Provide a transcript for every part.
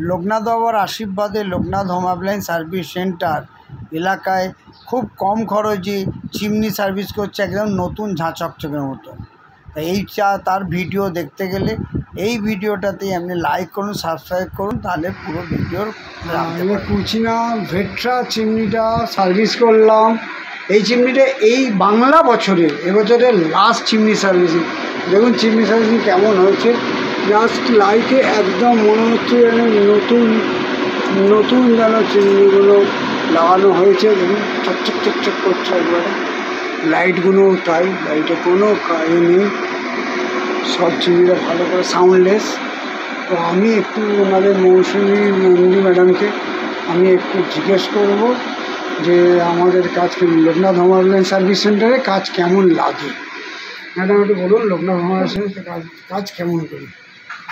লোকনাথ বাবার আশীর্বাদে Loknath home appliance service centre এলাকায় খুব কম খরচে চিমনি সার্ভিস করছে, একদম নতুন ঝাঁ চকচকের মতো। তার ভিডিও দেখতে গেলে এই ভিডিওটাতেই আপনি লাইক করুন, সাবস্ক্রাইব করুন, তাহলে পুরো ভিডিওর কুচিনা ভেট্রা চিমনিটা সার্ভিস করলাম। এই চিমনিটা এই বাংলা এবছরের লাস্ট চিমনি সার্ভিসিং। দেখুন চিমনি সার্ভিসিং কেমন হয়েছে, জাস্ট লাইটে একদম মনে হচ্ছে যেন নতুন যেন চিমনিগুলো লাগানো হয়েছে। দেখুন চকচক চকচক করছে একবারে, লাইটগুলো তাই, লাইটে কোনো কাজ নেই, সব চিমনিটা ভালো করে সাউন্ডলেস। তো আমি একটু ওনাদের মৌসুমী নন্দী ম্যাডামকে আমি একটু জিজ্ঞেস করব যে আমাদের কাজ লোকনাথ হোম অ্যাপ্লায়েন্স সার্ভিস সেন্টারে কাজ কেমন লাগে। ম্যাডাম একটু বলুন লোকনাথ হোম অ্যাপ্লায়েন্স কাজ কেমন করি।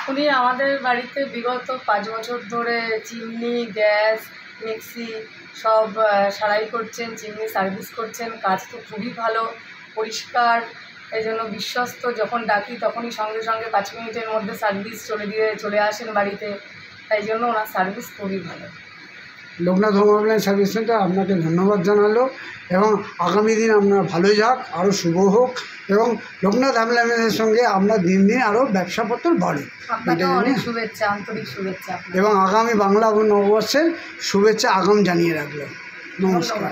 উনি আমাদের বাড়িতে বিগত 5 বছর ধরে চিমনি, গ্যাস, মিক্সি সব সারাই করছেন, চিমনি সার্ভিস করছেন। কাজ তো খুবই ভালো, পরিষ্কার, এই জন্য বিশ্বস্ত। যখন ডাকি তখনই সঙ্গে সঙ্গে 5 মিনিটের মধ্যে সার্ভিস চলে আসেন বাড়িতে, তাই জন্য ওনার সার্ভিস খুবই ভালো। Loknath home appliance service centre আপনাকে ধন্যবাদ জানালো, এবং আগামী দিন আপনার ভালো যাক, আরও শুভ হোক, এবং লোকনাথ অ্যাপ্লায়েন্সের সঙ্গে আপনার দিন দিন আরও ব্যবসাপত্র বাড়ে। অনেক শুভেচ্ছা, আন্তরিক শুভেচ্ছা, এবং আগামী বাংলা নববর্ষের শুভেচ্ছা আগাম জানিয়ে রাখলো। নমস্কার।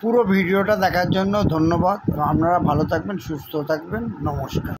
পুরো ভিডিওটা দেখার জন্য ধন্যবাদ। আপনারা ভালো থাকবেন, সুস্থ থাকবেন, নমস্কার।